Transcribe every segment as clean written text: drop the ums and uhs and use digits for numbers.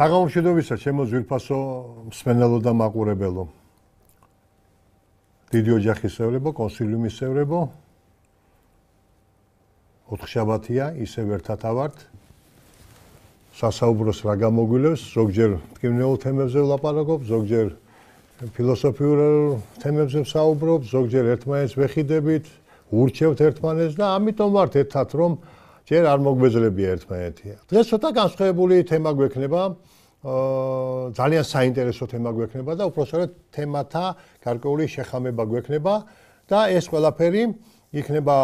საგამომშვიდობისა, ჩემო ძვირფასო მსმენელო და მაყურებელო. დიდი ოჯახის წევრებო, კონსილიუმის წევრებო. ოთხშაბათია, ისევ ერთად ავართ. სასაუბროს რა გამოგვილევს, ზოგჯერ მტკივნეულ თემებზე ვლაპარაკობ, ზოგჯერ ფილოსოფიურ თემებზე ვსაუბრობ, ზოგჯერ ერთმანეთს ვეხიდებით, ურჩევთ ერთმანეთს და ამიტომ ვართ ერთად, რომ ჯერ არ მოგვეძლებია ერთმანეთი. დღეს ცოტა განსხვავებული თემა გვექნება. ძალიან საინტერესო თემა გვექნება და უпроსტად თემათა გარკვეული შეხამება გვექნება და ეს ყველაფერი იქნება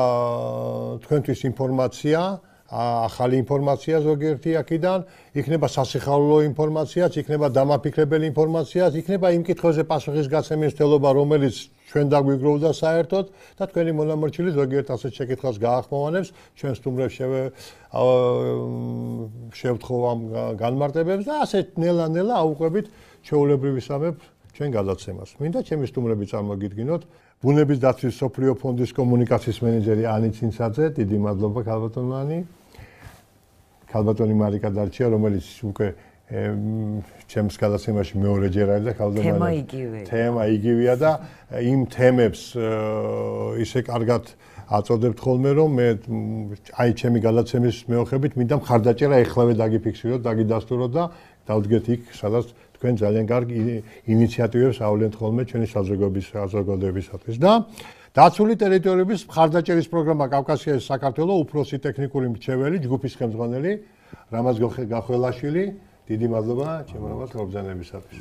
თქვენთვის ინფორმაცია, ახალი ინფორმაცია ზოგიერთი აქედან, იქნება სასიხარულო ინფორმაციაც, იქნება დამაფიქრებელი ინფორმაციაც, იქნება იმ კითხვებზე პასუხის გაცემის მცდელობა, რომელიც ჩვენ დაგვიგროვდა საერთოდ და თქვენი მონამორჩილი ზოგიერთ ასეთ შეკითხვას გაახმოვანებს, ჩვენ სტუმრებს შევთხოვ ამ განმარტებებს და ასეთ ნელა-ნელა აუყვებით ჩვეულებრივისამებრ ჩვენ გადაცემას. მინდა ჩემი სტუმრები წარმოგიდგინოთ. ბუნების დაცვის სოფლიო ფონდის კომუნიკაციის მენეჯერი ანი ცინცაძე, დიდი მადლობა ქალბატონო ანი. ქალბატონი მარიკა დარჩია, რომელიც უკვე ჩემს გადაცემაში მეორეჯერ არის და ქალბატონი თემა იგივეა და იმ თემებს ისე კარგად აწოდებთ ხოლმე, რომ მე აი ჩემი გადაცემის მეოხებით მინდა მხარდაჭერა ეხლავე დაგიფიქსიროთ, დაგიდასტუროთ და დავდგეთ იქ, სადაც თქვენ ძალიან კარგ ინიციატივებს ავლენთ ხოლმე ჩვენი საზოგადოებისათვის და დაცული ტერიტორიების მხარდაჭერის პროგრამა კავკასიაში საქართველოს უფროსი ტექნიკური მრჩეველი ჯგუფის ხელმძღვანელი რამაზ გახველაშვილი, დიდი მადლობა ჩემს მოგზაურობისათვის.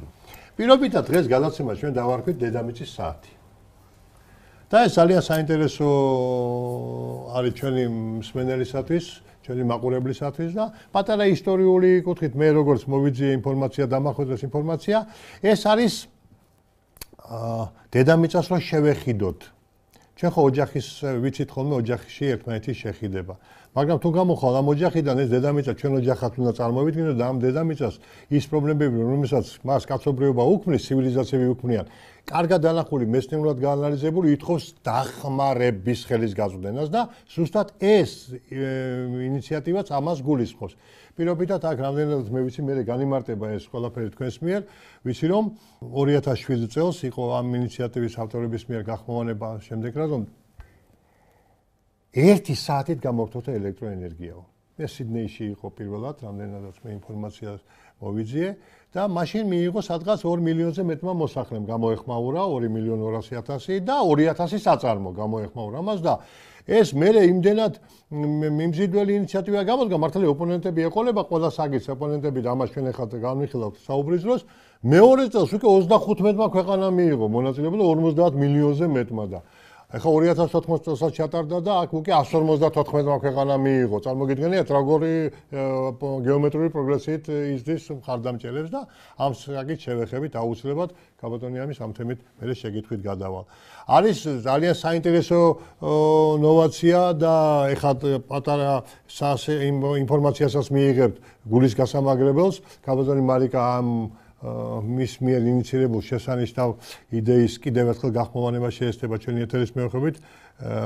პირობითად დღეს გადაცემას ჩვენ დავარქვით დედამიწის საათი. და ეს ძალიან საინტერესო არის ჩვენი მსმენელისათვის, ჩვენი მაყურებლისათვის და პატარა ისტორიული კუთხით მე როგორც მოვიძიე ინფორმაცია, დამახვედრეს ინფორმაცია, ეს არის დედამიწას რო შევეხიდოთ. ჩვენ ხო ოჯახის ვიცით ხოლმე ოჯახში ერთმანეთის შეხიდება. მაგრამ თუ გამოხვალ ამ ოჯახიდან ეს დედამიწა ჩვენ ოჯახად უნდა წარმოვიდგინოთ და ამ დედამიწას ის პრობლემები, რომელსაც მას კაცობრიობა უქმნის, ცივილიზაციები უქმნიან, კარგად დანახული, მეცნიერულად გაანალიზებული, ითხოვს დახმარების ხელის გაწვდენას და ზუსტად ეს ინიციატივაც ამას გულისხმობს. პირობითად აქ რამდენადაც მე ვიცი, მე განიმარტება ეს ყველაფერი თქვენს მიერ, ვიცი რომ 2007 წელს იყო ამ ინიციატივის ავტორების მიერ გახმოვანება შემდეგ რა რომ 1 საათით გამოგთხოვდა ელექტროენერგიაო. მე სიდნეიში იყო პირველად, რამდენადაც მე ინფორმაციას მოვიძიე და მაშინ მიიღო სადღაც 2 მილიონზე მეტმა მოსახლემ გამოეხმაურა 2.200.000 და 2.000 საწარმო გამოეხმაურა მას და ეს მე იმდენად მიმზიდველი ინიციატივა გამოდგა, მართალია ოპონენტები ეყოლება ყველა საგის ოპონენტები და ამას ჩვენ ახლა განვიხილავთ საუბრის დროს, მეორე წელს უკვე 35-მა ქვეყანამ მიიღო მონაწილეობა და 50 მილიონზე მეტმა და ახლა 2014 წელსაც ჩატარდა და აქ უკვე 154-მა ქვეყანამ მიიღო. წარმოგიდგენიათ, როგორი გეომეტრიული პროგრესით იზრდის მხარდამჭერებს და ამ საკითხით შევეხებით აუცილებლად ქალბატონი ამის ამ თემით მე შეკითხვით გადავალ. არის ძალიან საინტერესო ნოვაცია და ეხლა პატარა ინფორმაციასაც მიიღებთ გულის გასამაგრებელს. ქალბატონი მარიკა ამ მის მიერ ინიციირებულ შესანიშნავ იდეის კიდევ ერთხელ გახმოვანება შეესწება ჩვენი ეთერის მეოხებით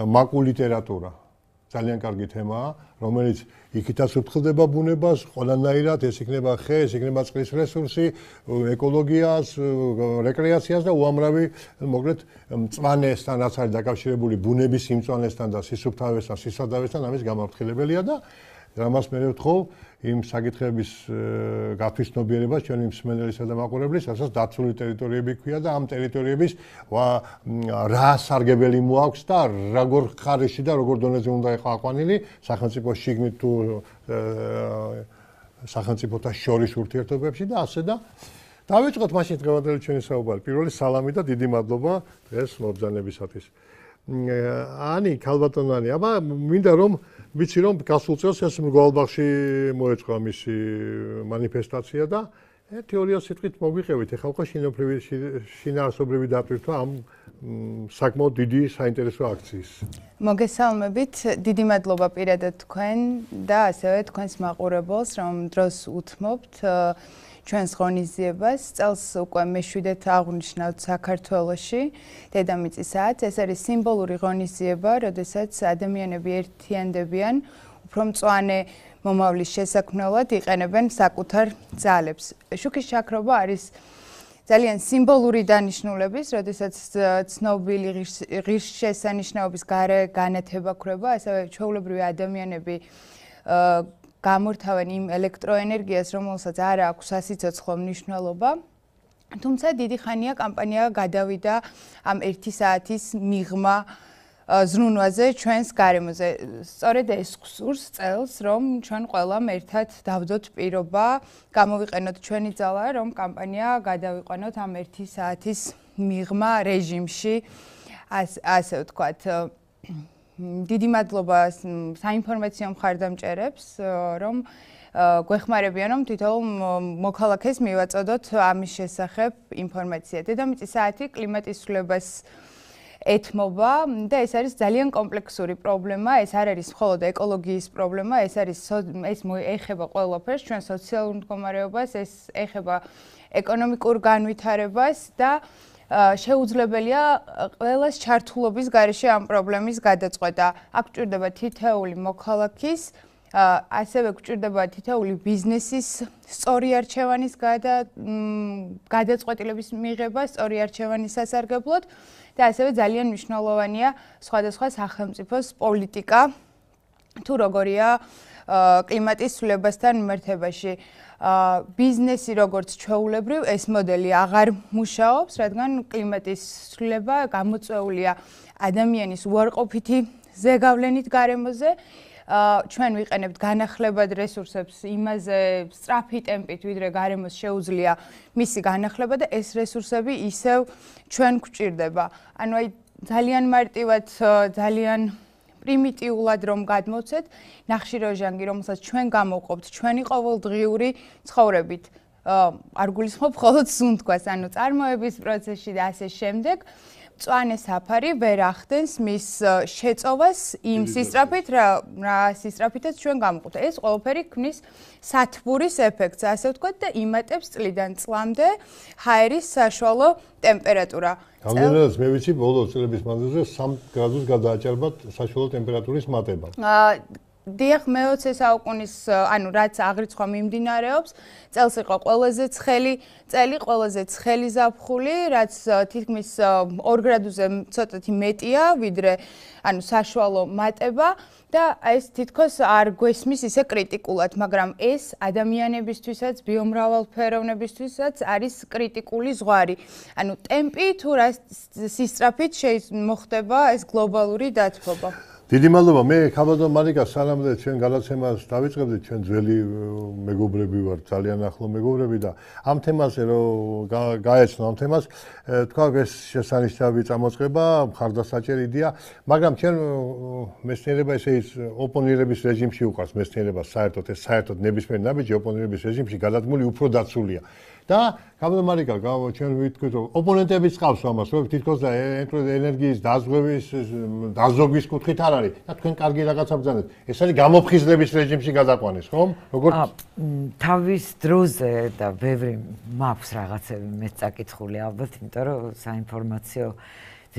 მაკულიტერატურა. ძალიან კარგი თემაა, რომელიც იქითაც უფრთხილდება ბუნებას, ყველანაირად ეს იქნება ხე, ეს იქნება წყლის რესურსი, ეკოლოგიას, რეკრეაციას და უამრავი, მოკლედ, მწვანესთან რაც არის დაკავშირებული ბუნების სიმწვანესთან და სისუფთავესთან, სისადავესთან ამის გამაფრთხილებელია და რამას მე ვთხოვ იმ საკითხების გაფიცნობიერებას ჩვენი მსმენელისა და მაყურებლის, რასაც დაცული ტერიტორიები ქვია და ამ ტერიტორიების რა სარგებელი მოაქვს და როგორ ხარისში და როგორ დონეზე უნდა იყო აყვანილი სახელმწიფოს შიგნით თუ სახელმწიფოთა შორის ურთიერთობებში და ასე და დავიწყოთ მაშინ დღევანდელი ჩვენი საუბარი. პირველი სალამი და დიდი მადლობა დღეს მობრძანებისათვის. ანი ქალბატონანი, აბა მინდა რომ ვიცი რომ გასულ წელს ეს მგვალბახში მოეწყო მისი მანიფესტაცია და თეორია სიტყვით მოგვიყევით, ეხლა უკვე შინაარსობრივი დატვირთვა ამ საკმაოდ დიდი საინტერესო აქციის. მოგესალმებით, დიდი მადლობა პირადად თქვენ და ასევე თქვენს მაყურებელს, რომ დროს უთმობთ ჩვენს ღონისძიებას. წელს უკვე მე-7-ით აღნიშნავთ საქართველოში დედამიწის საათს. ეს არის სიმბოლური ღონისძიება, როდესაც ადამიანები ერთიანდებიან, უფრო მწვანე მომავლის შესაქმნელად იყენებენ საკუთარ ძალებს. შუქის შაქრობა არის ძალიან სიმბოლური დანიშნულების, როდესაც ცნობილი ღირსშესანიშნაობის გარე განათება ხრება, ასევე ჩვეულებრივი ადამიანები გამორთავენ იმ ელექტროენერგიას, რომელსაც არ აქვს სასიცოცხლო მნიშვნელობა. თუმცა დიდი ხანია კამპანია გადავიდა ამ 1 საათის მიღმა ზრუნვაზე ჩვენს გარემოზე. სწორედ ეს გსურს წელს, რომ ჩვენ ყველამ ერთად დავდოთ პირობა, გამოვიყენოთ ჩვენი ძალა, რომ კამპანია გადავიყვანოთ ამ 1 საათის მიღმა რეჟიმში, ასე ვთქვათ. დიდი მადლობა საინფორმაციო მხარდამჭერებს, რომ გვეხმარებიან, რომ თითოეულ მოქალაქეს მივაწოდოთ ამის შესახებ ინფორმაცია. დედამიწის საათი კლიმატის ცვლილებას ეთმობა და ეს არის ძალიან კომპლექსური პრობლემა, ეს არ არის მხოლოდ ეკოლოგიის პრობლემა, ეს ეხება ყველაფერს, ჩვენ სოციალურ მდგომარეობას, ეს ეხება ეკონომიკურ განვითარებას და შეუძლებელია ყველას ჩართულობის გარეშე ამ პრობლემის გადაწყვეტა. აქ გვჭირდება თითოეული მოქალაქის, ასევე გვჭირდება თითოეული ბიზნესის სწორი არჩევანის გადაწყვეტილების მიღება, სწორი არჩევანის სასარგებლოდ და ასევე ძალიან მნიშვნელოვანია სხვადასხვა სახელმწიფოს პოლიტიკა თუ როგორია კლიმატის ცვლილებასთან მიმართებაში. ბიზნესი როგორც ჩვეულებრივ ეს მოდელი აღარ მუშაობს, რადგან კლიმატის ცვლილება გამოწვეულია ადამიანის უარყოფითი ზეგავლენით გარემოზე. ჩვენ ვიყენებთ განახლებად რესურსებს იმაზე სწრაფი ტემპით, ვიდრე გარემოს შეუძლია მისი განახლება და ეს რესურსები ისევ ჩვენ გვჭირდება. ანუ აი ძალიან მარტივად, ძალიან პრიმიტიულად რომ გადმოვცეთ, ნახშირორჟანგი, რომელსაც ჩვენ გამოვყოფთ ჩვენი ყოველდღიური ცხოვრებით. არ გულისხმობ მხოლოდ სუნთქვას, ანუ წარმოების პროცესში და ასე შემდეგ. მწვანე საფარი ვერ ახდენს მის შეწოვას იმ სისწრაფით, რა სისწრაფითაც ჩვენ გამოვყოფთ. ეს ყველაფერი ქმნის სათბურის ეფექტს, ასე ვთქვათ და იმატებს წლიდან წლამდე ჰაერის საშუალო ტემპერატურა. რამდენადაც მე ვიცი, ბოლო წლების მანძილზე 3 გრადუსს გადააჭარბათ საშუალო ტემპერატურის მატება. დიახ, მე-20 საუკუნის, ანუ რაც აღრიცხვა მიმდინარეობს, წელს იყო ყველაზე ცხელი წელი, ყველაზე ცხელი ზაფხული, რაც თითქმის 2 გრადუსზე ცოტათი მეტია, ვიდრე ანუ საშუალო მატება და ეს თითქოს არ გვესმის ისე კრიტიკულად, მაგრამ ეს ადამიანებისთვისაც, ბიომრავალფეროვნებისთვისაც არის კრიტიკული ზღვარი. ანუ ტემპი თუ რა სისწრაფით მოხდება ეს გლობალური დათბობა. დიდი მადლობა. მე ქალბატონ მარიკა, სანამდე ჩვენ გადაცემას დავიწყებდით, ჩვენ ძველი მეგობრები ვართ, ძალიან ახლო მეგობრები და ამ თემაზე რომ გაეცნო ამ თემას, თქვა ეს შესანიშნავი წამოწყება, მხარდასაჭერიდია, მაგრამ ჩვენ მეცნიერება ესე ის ოპონირების რეჟიმში უყარს მეცნიერებას საერთოდ ეს საერთოდ ნებისმიერ ნაბიჯი ოპონირების რეჟიმში გადადგმული უფრო დაცულია. და ქალბატონ მარიკა, ჩვენ ვიტყვით რომ ოპონენტებიც ყავს ამას, რომ თითქოს და ენერგიის დაზოგვის კუთხით არ არის და თქვენ კარგი რაღაცა ბრძანეთ. ეს არის გამოფხიზლების რეჟიმში გადაყვანეს, ხომ? როგორც თავის დროზე და ბევრი მაქვს რაღაცები მეც წაკითხული ალბათ, იმიტომ რომ საინფორმაციო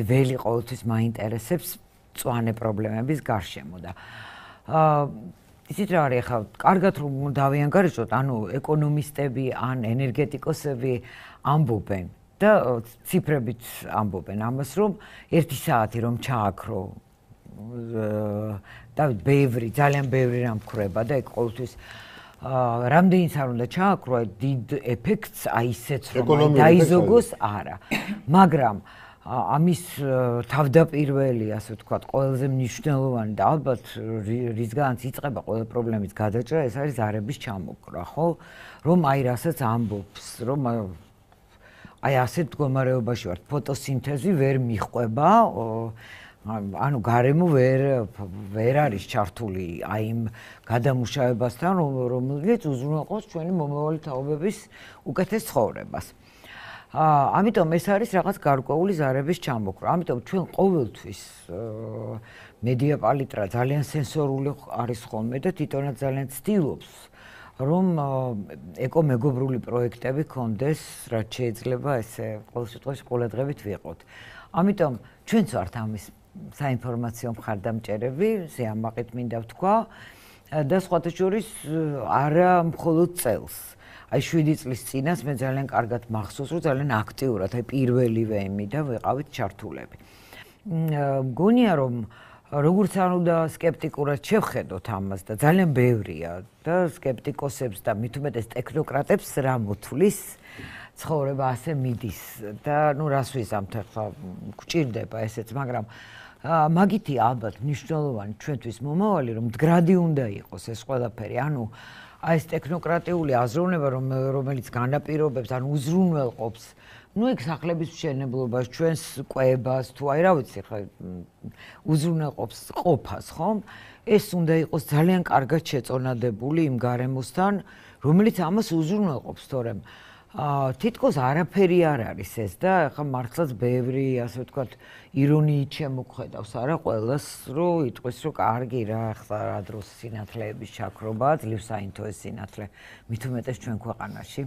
ველი ყოველთვის მაინტერესებს მწვანე პრობლემების გარშემო და იცით რა არის ახლა, კარგად რომ დავიანგარიშოთ, ანუ ეკონომისტები ან ენერგეტიკოსები ამბობენ და ციფრებით ამბობენ ამას, რომ 1 საათი რომ ჩააქრო და ძალიან ბევრი რამ ხრება და ეგ ყოველთვის რამდენიც არ უნდა ჩააქრო, დიდ ეფექტს აი ისეც რომ დაიზოგოს არა. მაგრამ ამის თავდაპირველი, ასე ვთქვათ, ყველაზე მნიშვნელოვანი და ალბათ რისგანაც იწყება ყველა პრობლემის გადაჭრა, ეს არის ზარების ჩამოკრა, ხო? რომ აი რასაც ამბობს, რომ აი ასეთ მდგომარეობაში ვართ, ფოტოსინთეზი ვერ მიჰყვება, ანუ გარემო ვერ არის ჩართული აი იმ გადამუშავებასთან, რომელიც უზრუნველყოფს ჩვენი მომავალი თაობების უკეთეს ცხოვრებას. ამიტომ ეს არის რაღაც გარკვეული ზარების ჩამოყრა. ამიტომ ჩვენ ყოველთვის მედია პალიტრა ძალიან სენსორული არის ხოლმე და თვითონაც ძალიან ცდილობს რომ ეკომეგობრული პროექტები ქონდეს, რაც შეიძლება ესე ყოველ შემთხვევაში ყურადღებით ვიყოთ. ამიტომ ჩვენც ვართ ამის საინფორმაციო მხარდამჭერები, ზეამაყით მინდა ვთქვა და სხვათა შორის არა მხოლოდ წელს. აი 7 წლის წინას მე ძალიან კარგად მახსოვს, რომ ძალიან აქტიურად აი პირველივე იმიდან ვიყავით ჩართულები. მგონია რომ როგორც არ უნდა სკეპტიკურად შევხედოთ ამას და ძალიან ბევრია და სკეპტიკოსებს და მით უმეტეს ტექნოკრატებს რა მოთვლის ცხოვრება ასე მიდის და ნუ რას ვიზამთ ახლა გვჭირდება ესეც, მაგრამ მაგითი ალბათ მნიშვნელოვანი ჩვენთვის მომავალი რომ მდგრადი უნდა იყოს ეს ყველაფერი, ანუ აი ეს ტექნოკრატიული აზროვნება რომელიც განაპირობებს ან უზრუნველყოფს ნუ ეგ სახლების მშენებლობას, ჩვენს კვებას თუ აი რა ვიცი ხა უზრუნველყოფს ყოფას, ხომ? ეს უნდა იყოს ძალიან კარგად შეწონადებული იმ გარემოსთან, რომელიც ამას უზრუნველყოფს, თორემ თითქოს არაფერი არ არის ეს და ხა მართლაც ბევრი, ასე ვთქვათ, ირონიით შემოგხედავს არა ყველას, რომ იტყვის, რომ კარგი რა, ახლა რა დროს სინათლეების ჩაქრობაა, ძლივს საინთო ეს სინათლე, მით უმეტეს ჩვენ ქვეყანაში.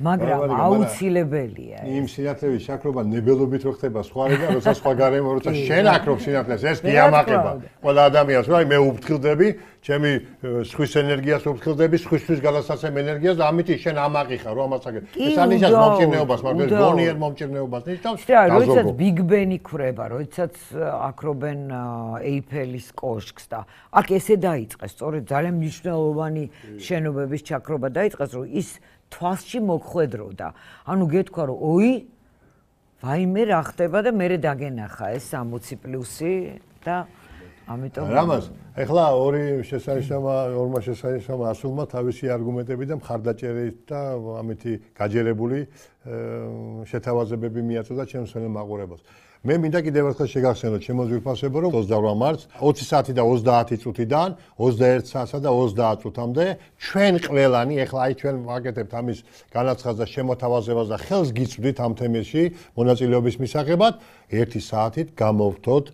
მაგრამ აუცილებელია იმ სინათლეების შაქრობა ნებელობით რო ხდება სხვა რეგა, როცა სხვა გარემო, როცა შენ აკრობ სინათლეს, ეს გიამაყება ყველა ადამიანს, რომ აი მე უფრთხილდები, ჩემი სხვის ენერგიას უფრთხილდები, სხვისთვის გადასაცემ ენერგიას და ამით შენ ამაყი ხარ, რომ ამას აკეთებ. ეს ანიშნავს მომჭირნეობას, მაგრამ ეს გონიერ მომჭირნეობას ნიშნავს. როდესაც ბიგ ბენი ქრება, როდესაც აკრობენ ეიფელის კოშკს და აქ ესე დაიწყეს, სწორედ ძალიან მნიშვნელოვანი შენობების ჩაქრობა დაიწყეს, რომ ის თვალში მოგხვედროდა. ანუ გეთქვა რომ ოი ვაიმე რა ხდება და მე დაგენახა ეს 60+ და ამიტომ რამაც ეხლა ორმა შესანიშნავმა ასულმა თავისი არგუმენტები და მხარდაჭერით და ამითი გაჯერებული შეთავაზებები მიაწოდა ჩემს მაყურებელს. მე მინდა კიდევ ერთხელ შეგახსენოთ ჩემო ძვირფასებო, რომ 28 მარტს 20 საათი და 30 წუთიდან 21 საათსა და 30 წუთამდე ჩვენ ყველანი, ეხლა აი ჩვენ ვაკეთებთ ამის განაცხადს და შემოთავაზებას და ხელს გიწვდით ამ თემაში მონაწილეობის მისაღებად 1 საათით გამოვთოთ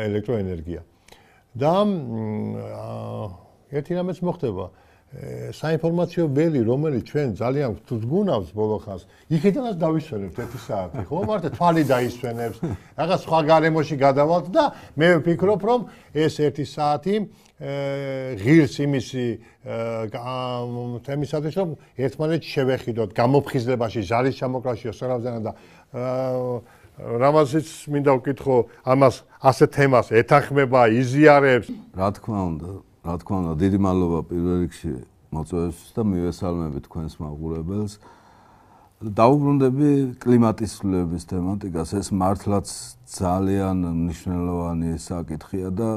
ელექტროენერგია. და ერთი რამეც მოხდება. საინფორმაციო ველი, რომელიც ჩვენ ძალიან გვგუნავს ბოლო ხანს, იქიდანაც დავისვენებთ 1 საათი, ხო? მარტო თვალი დაისვენებს, რაღაც სხვა გარემოში გადავალთ და მე ვფიქრობ, რომ ეს 1 საათი ღირს იმისი თემისათვის, რომ ერთმანეთს შევეხიდოთ გამოფხიზლებაში, ზარის ჩამოკრაში, სწორად და რამაზიც მინდა ვკითხო, ამას ასე თემას ეთანხმება, იზიარებს. რა თქმა უნდა, დიდი მადლობა პირველ რიგში მოწვევისთვის და მივესალმები თქვენს მაყურებელს. დავუბრუნდები კლიმატის ცვლილების თემატიკას, ეს მართლაც ძალიან მნიშვნელოვანი საკითხია და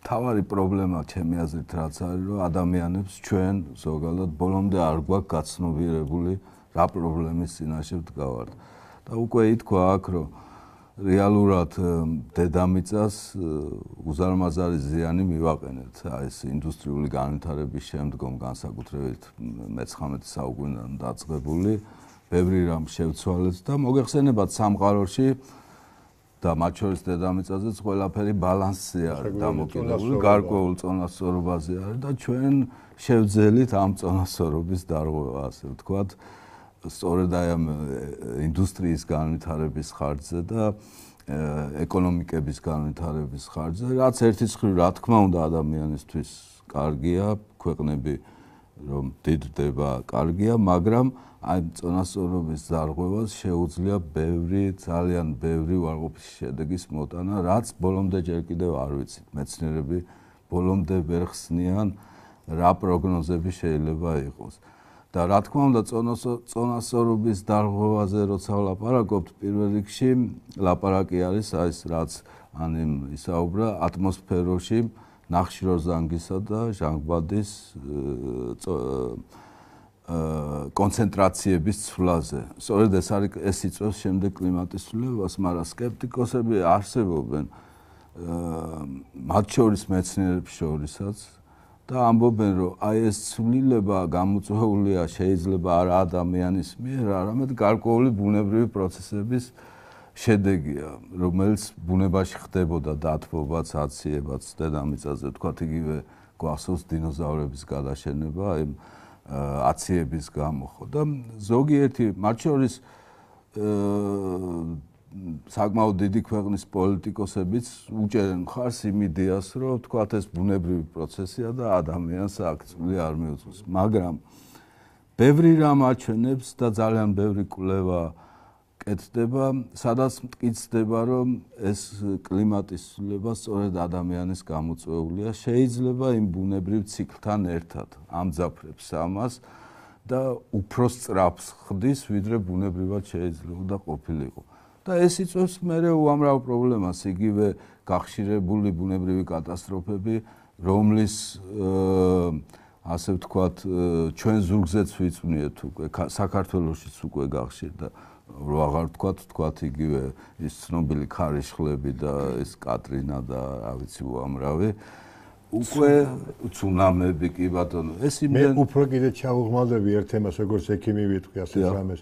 თავარი პრობლემა ჩემი აზრით რაც არის, რომ ადამიანებს ჩვენ ზოგადად ბოლომდე არ გვაქვს გაცნობიერებული რა პრობლემის წინაშე ვდგავართ. და უკვე ითქვა აქ, რომ რეალურად დედამიწას უზარმაზარი ზიანი მივაყენეთ ეს ინდუსტრიული განვითარების შემდგომ, განსაკუთრებით მე-19 საუკუნიდან დაწყებული, ბევრი რამ შევცვალეთ და მოგეხსენებათ სამყაროში და მათ შორის დედამიწაზეც ყველაფერი ბალანსზე არის დამოკიდებული, გარკვეულ წონასწორობაზე არის და ჩვენ შევძელით ამ წონასწორობის დარღვევა, ასე ვთქვათ, სწორედ აი ამ ინდუსტრიის განვითარების ხარჯზე და ეკონომიკების განვითარების ხარჯზე, რაც ერთი მხრივ რა თქმა უნდა ადამიანისთვის კარგია, ქვეყნები რომ დიდდება კარგია, მაგრამ აი წონასწორობის დარღვევას შეუძლია ძალიან ბევრი უარყოფითი შედეგის მოტანა, რაც ბოლომდე ჯერ კიდევ არ ვიცით. მეცნიერები ბოლომდე ვერ ხსნიან რა პროგნოზები შეიძლება იყოს. და რა თქმა უნდა წონასწორობის დარღვევაზე როცა ვლაპარაკობთ, პირველ რიგში ლაპარაკი არის ეს რაც ანიმ ისაუბრა ატმოსფეროში ნახშირორზანგისა და ჟანგბადის კონცენტრაციების ცვლაზე. სწორედ ეს იწვევს შემდეგ კლიმატის ცვლილებას, მაგრამ სკეპტიკოსები არსებობენ მათ შორის მეცნიერებს შორისაც და ამბობენ, რომ აი ეს ცვლილება გამოწვეულია შეიძლება არა ადამიანის მიერ, არამედ გარკვეული ბუნებრივი პროცესების შედეგია, რომელიც ბუნებაში ხდებოდა დათბობაც, აციებაც დედამიწაზე, თქვათ იგივე გვახსოვს დინოზავრების გადაშენება, აი აციების გამო ხო და ზოგიერთი მათ შორის საკმაოდ დიდი ქვეყნის პოლიტიკოსებიც უჭერენ მხარს იმ იდეას, რომ თქვათ ეს ბუნებრივი პროცესია და ადამიანს აქ წვლილი არ მიუძღვის. მაგრამ ბევრი რამ აჩვენებს და ძალიან ბევრი კვლევა კეთდება, სადაც მტკიცდება, რომ ეს კლიმატის ცვლილება სწორედ ადამიანის გამოწვეულია, შეიძლება იმ ბუნებრივ ციკლთან ერთად ამძაფრებს ამას და უფრო სწრაფს ხდის, ვიდრე ბუნებრივად შეიძლება ყოფილიყო. და ეს იწვევს მერე უამრავ პრობლემას, იგივე გახშირებული ბუნებრივი კატასტროფები, რომლის ასე ვთქვათ, ჩვენ ზურგზეც ვიწვნიეთ უკვე, საქართველოშიც უკვე გახშირდა, რომ აღარ ვთქვათ იგივე ის ცნობილი ქარიშხლები და ეს კატრინა და რა ვიცი უამრავი, უკვე ცუნამები კი ბატონო, ეს იმენ მე უფრო კიდე ჩავუღმავდები ერთ თემას, როგორც ექიმი ვიტყვი ასე რამეს.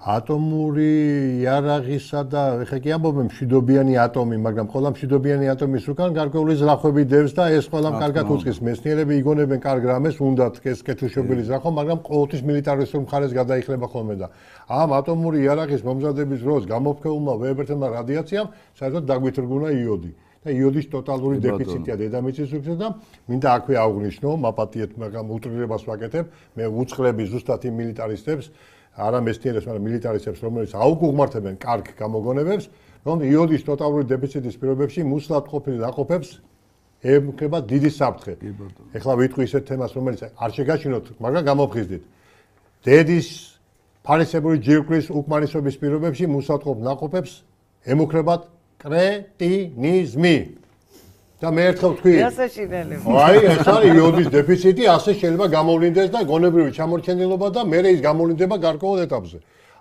ატომური იარაღისა და ეხლა კი ამბობენ მშვიდობიანი ატომი, მაგრამ ყველა მშვიდობიანი ატომის უკან გარკვეული ზრახვები დევს და ეს ყველამ კარგად უწყის. მეცნიერები იგონებენ კარგ რამეს, უნდათ ეს კეთილშობილი ზრახვა, მაგრამ ყოველთვის მილიტარისტულ მხარეს გადაიხლება ხოლმე და ამ ატომური იარაღის მომზადების დროს გამოფრქვეულმა ვეებერთმა რადიაციამ საერთოდ დაგვითრგუნა იოდი. და იოდის ტოტალური დეფიციტია დედამიწის ზურგზე და მინდა აქვე აღვნიშნო, მაპატიეთ, მაგრამ უტრირებას ვაკეთებ, მე უწყლები ზუსტად იმ მილიტარისტებს არა მეცნიერებს, მაგრამ მილიტარისტებს, რომელიც აუგუღმართებენ კარგ გამოგონებებს, რომ იოდის ტოტალური დეფიციტის პირობებში მუსლად ყოფილი ნაყოფებს ემუქრება დიდი საფრთხე. ეხლა ვიტყვი ისეთ თემას, რომელიც არ შეგაჩინოთ, მაგრამ გამოფხიზდით. დედის ფარისებური ჯირკვლის უკმარისობის პირობებში მუსლად ყოფილ ნაყოფებს ემუქრებათ კრეტინიზმი. და მე ერთხელ ვთქვი, აი ეს არის იოდის დეფიციტი, ასე შეიძლება გამოვლინდეს და გონებრივი ჩამორჩენილობა და მე ის გამოვლინდება გარკვეულ ეტაპზე.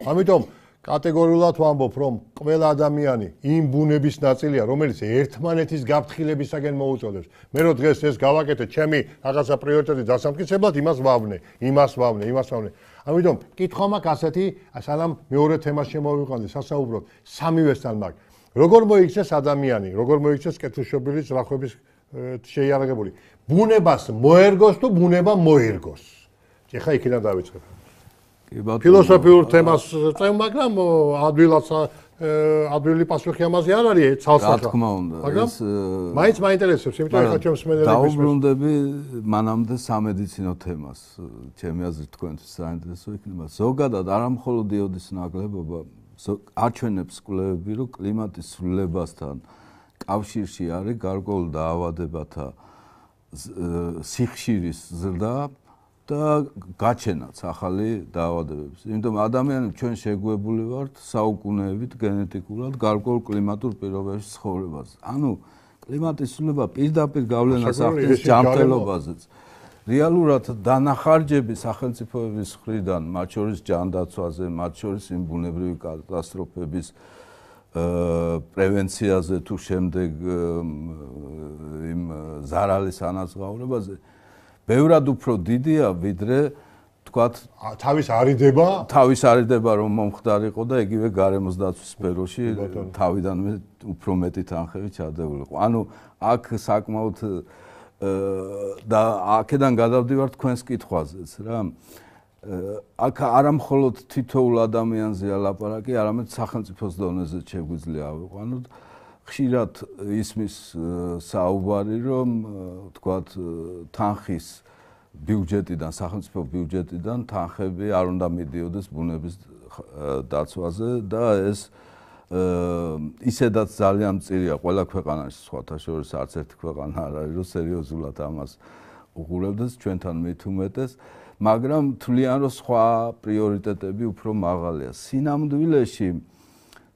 ამიტომ კატეგორიულად ვამბობ, რომ ყველა ადამიანი იმ ბუნების ნაწილია, რომელიც ერთმანეთის გაფრთხილებისაგან მოუწოდებს. მე რო დღეს ეს გავაკეთე, ჩემი რაღაცა პრიორიტეტი დასამტკიცებლად, იმას ვავნე. ამიტომ კითხვა მაქვს ასეთი, სანამ მეორე თემას შემოვიყვანე, სასაუბროდ სამივესთან მაქვს. როგორ მოიქცეს ადამიანი, როგორ მოიქცეს კეთილშობილი ზრახვების შეიარაღებული. ბუნებას მოერგოს თუ ბუნება მოერგოს. ეხლა იქიდან დავიწყებ. ფილოსოფიურ თემას წევ, მაგრამ ადვილი პასუხი ამაზე არ არის ცალსახა. რა თქმა უნდა, მაგრამ მაინც მაინტერესებს, იმიტომ ეხლა ჩემს მენელებს დაუბრუნდები მანამდე სამედიცინო თემას. ჩემი აზრით თქვენთვის საინტერესო იქნება. ზოგადად არა მხოლოდ იოდის ნაკლებობა აჩვენებს კვლევები, რომ კლიმატის ცვლილებასთან კავშირში არის გარკვეულ დაავადებათა სიხშირის ზრდა და გაჩენაც ახალი დაავადებების. იმიტომ ადამიანები ჩვენ შეგვებული ვართ საუკუნეებით გენეტიკურად გარკვეულ კლიმატურ პირობებში ცხოვრებას. ანუ კლიმატის ცვლილება პირდაპირ გავლენას ახდენს ჯანმრთელობაზეც. რეალურად დანახარჯები სახელმწიფოების მხრიდან, მათ შორის ჯანდაცვაზე, მათ შორის იმ ბუნებრივი კატასტროფების პრევენციაზე თუ შემდეგ იმ ზარალის ანაზღაურებაზე, ბევრად უფრო დიდია, ვიდრე თქვათ თავის არიდება რომ მომხდარიყო და იგივე გარემოს დაცვის სფეროში თავიდანვე უფრო მეტი თანხები ჩადეულიყო. ანუ აქ საკმაოდ და აქედან გადავდივარ თქვენს კითხვაზეც რა. აქ არა მხოლოდ თითოეულ ადამიანზეა ლაპარაკი, არამედ სახელმწიფოს დონეზე შეგვიძლია ავიყვანოთ. ხშირად ისმის საუბარი, რომ თქვათ თანხის ბიუჯეტიდან, სახელმწიფო ბიუჯეტიდან თანხები არ უნდა მიდიოდეს ბუნების დაცვაზე და ეს ისედაც ძალიან მწირია ყველა ქვეყანაში, სხვათა შორის არც ერთი ქვეყანა არ არის, რომ სერიოზულად ამას უყურებდეს, ჩვენთან მით უმეტეს, მაგრამ თვლიან, რომ სხვა პრიორიტეტები უფრო მაღალია. სინამდვილეში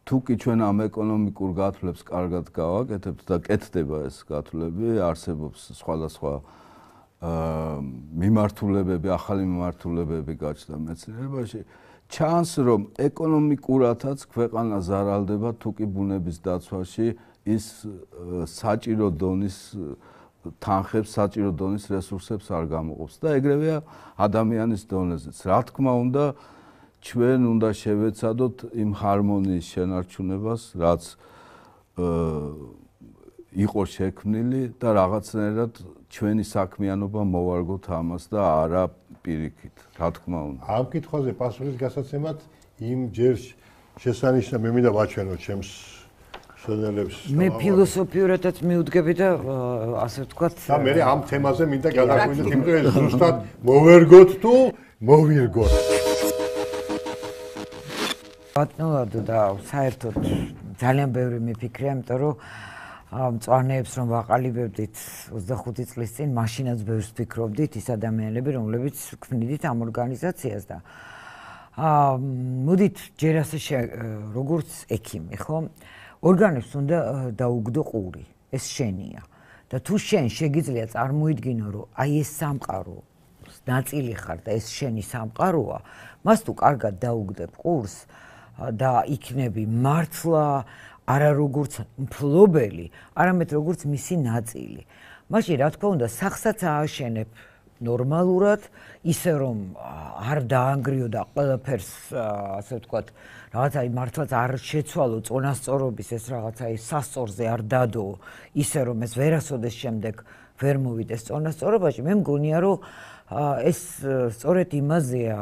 თუ კი ჩვენ ამ ეკონომიკურ გათვლებს კარგად გავაკეთებთ და კეთდება ეს გათვლები, არსებობს სხვადასხვა მიმართულებები, ახალი მიმართულებები გაჩნდა მეცნიერებაში, ჩანს რომ ეკონომიკურათაც ქვეყანა ზარალდება თუკი ბუნების დაცვაში ის საჭირო დონის თანხებს, საჭირო დონის რესურსებს არ გამოყოფს და ეგრევეა ადამიანის დონეზეც. რა თქმა უნდა, ჩვენ უნდა შევეცადოთ იმ ჰარმონიის შენარჩუნებას, რაც იყო შექმნილი და რაღაცნაირად ჩვენი საქმიანობა მოვარგოთ ამას და არა პირიქით, რა თქმა უნდა. ამ კითხვაზე პასუხის გასაცემად იმ ჯერ შესანიშნა მე მინდა ვაჩვენო ჩემს შედელებს. მე ფილოსოფიურადაც მიუდგები და ასე ვთქვათ და მე ამ თემაზე მინდა გადაგვიდეთ, იმიტომ რომ ზუსტად მოვერგოთ თუ მოვირგოთ. ბატონო და საერთოდ ძალიან ბევრი მიფიქრია, იმიტომ რომ მწვანეებს რომ ვაყალიბებდით 25 წლის წინ, მაშინაც ბევრს ფიქრობდით ის ადამიანები, რომლებიც ქმნიდით ამ ორგანიზაციას და მოდით ჯერ ასე როგორც ექიმი, ხო? ორგანებს უნდა დაუგდო ყური, ეს შენია. და თუ შენ შეგიძლია წარმოიდგინო, რომ აი ეს სამყარო ნაწილი ხარ და ეს შენი სამყაროა, მას თუ კარგად დაუგდებ ყურს და იქნები მართლა არა როგორც მფლობელი, არამედ როგორც მისი ნაწილი. მაშინ რა თქმა უნდა, სახსაც ააშენებ ნორმალურად, ისე რომ არ დაანგრიო და ყველაფერს ასე ვთქვათ, რაღაცა მართლაც არ შეცვალო წონასწორობის ეს რაღაცა სასწორზე არ დადო, ისე რომ ეს ვერასოდეს შემდეგ ვერ მოვიდეს წონასწორობაში, მე მგონია რომ ეს სწორედ იმაზეა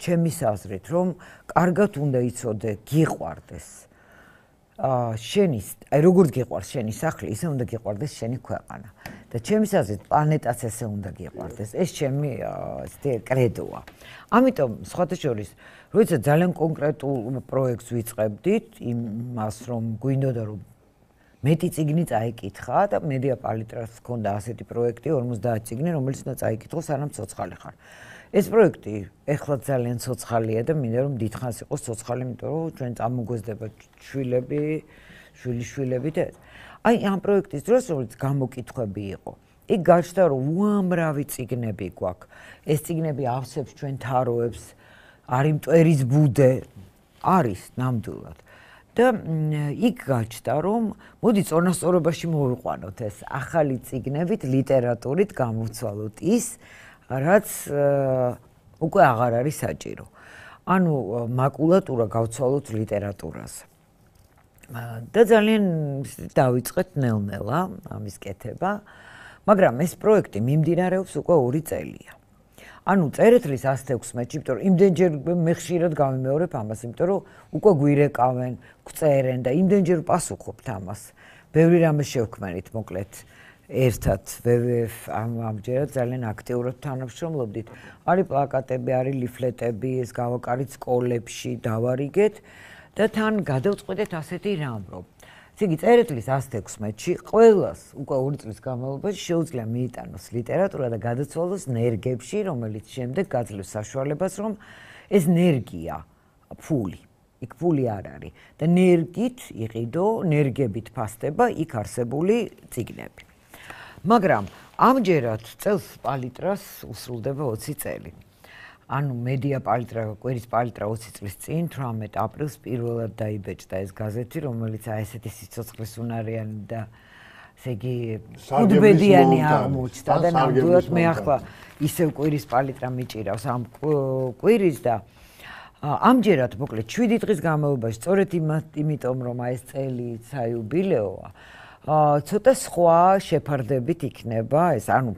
ჩემის აზრით, რომ კარგად უნდა იცოდე, გიყვარდეს. შენის, აი როგორც გიყვარს შენი სახლი, ისე უნდა გიყვარდეს შენი ქვეყანა. და ჩემის აზრით, პლანეტაც ესე უნდა გიყვარდეს. ეს ჩემი კრედოა. ამიტომ, სხვათა შორის, როცა ძალიან კონკრეტულ პროექტს ვიწყებდით, იმას რომ გვინდოდა რომ მეტი წიგნი წაიკითხა და მედია პალიტრას ჰქონდა ასეთი პროექტი, 50 წიგნი, რომელიც უნდა წაიკითხო, სანამ ცოცხალი ხარ. ეს პროექტი ეხლა ძალიან ცოცხალია და მინდა რომ დიდხანს იყოს ცოცხალი, იმიტომ რომ ჩვენ წამოგვეზდება შვილები, შვილიშვილები და აი ამ პროექტის დროს რომელიც გამოკითხვები იყო. იქ გაჩნდა რომ უამრავი წიგნები გვაქვს. ეს წიგნები ავსებს ჩვენ თაროებს, არის მტვერის ბუდე, არის ნამდვილად. და იქ გაჩნდა რომ მოდი წონასწორობაში მოვიყვანოთ ეს ახალი წიგნებით, ლიტერატურით გამოვცვალოთ ის რაც უკვე აღარ არის საჭირო. ანუ მაკულატურა გავცვალოთ ლიტერატურაზე. და ძალიან დავიწყეთ ნელ-ნელა ამის კეთება, მაგრამ ეს პროექტი მიმდინარეობს უკვე 2 წელია. ანუ წერეთლის 116-ში, იმიტომ რომ იმდენჯერ მე ხშირად გამიმეორებ ამას, იმიტომ რომ უკვე გვირეკავენ, გვწერენ და იმდენჯერ პასუხობთ ამას. ბევრი რამე შევქმნით, მოკლედ. ერთად WWF ამჯერად ძალიან აქტიურად თანამშრომლობდით. არის პლაკატები, არის ლიფლეტები, ეს გავაკარით სკოლებში, დავარიგეთ და თან გადავწყვეტეთ ასეთი რამ, რომ ესე იგი წერეთლის 116-ში ყველას უკვე 2 წლის განმავლობაში შეუძლია მიიტანოს ლიტერატურა და გადაცვალოს ნერგებში, რომელიც შემდეგ გაძლევს საშუალებას, რომ ეს ნერგია, ფული. იქ ფული არ არის და ნერგით იყიდო, ნერგებით ფასდება იქ არსებული წიგნები. მაგრამ ამჯერად წელს პალიტრას უსრულდება 20 წელი. ანუ მედია პალიტრა, კვირის პალიტრა 20 წლის წინ 18 აპრილს პირველად დაიბეჭდა ეს გაზეთი, რომელიც აი ესეთი სიცოცხლის უნარიანი და ესე იგი უდბედიანი აღმოჩნდა და ნამდვილად მე ახლა ისევ კვირის პალიტრა მიჭირავს ამ კვირის და ამჯერად მოკლედ 7 დღის განმავლობაში სწორედ იმიტომ რომ აი ეს წელი საიუბილეოა ცოტა სხვა შეფარდებით იქნება ეს ანუ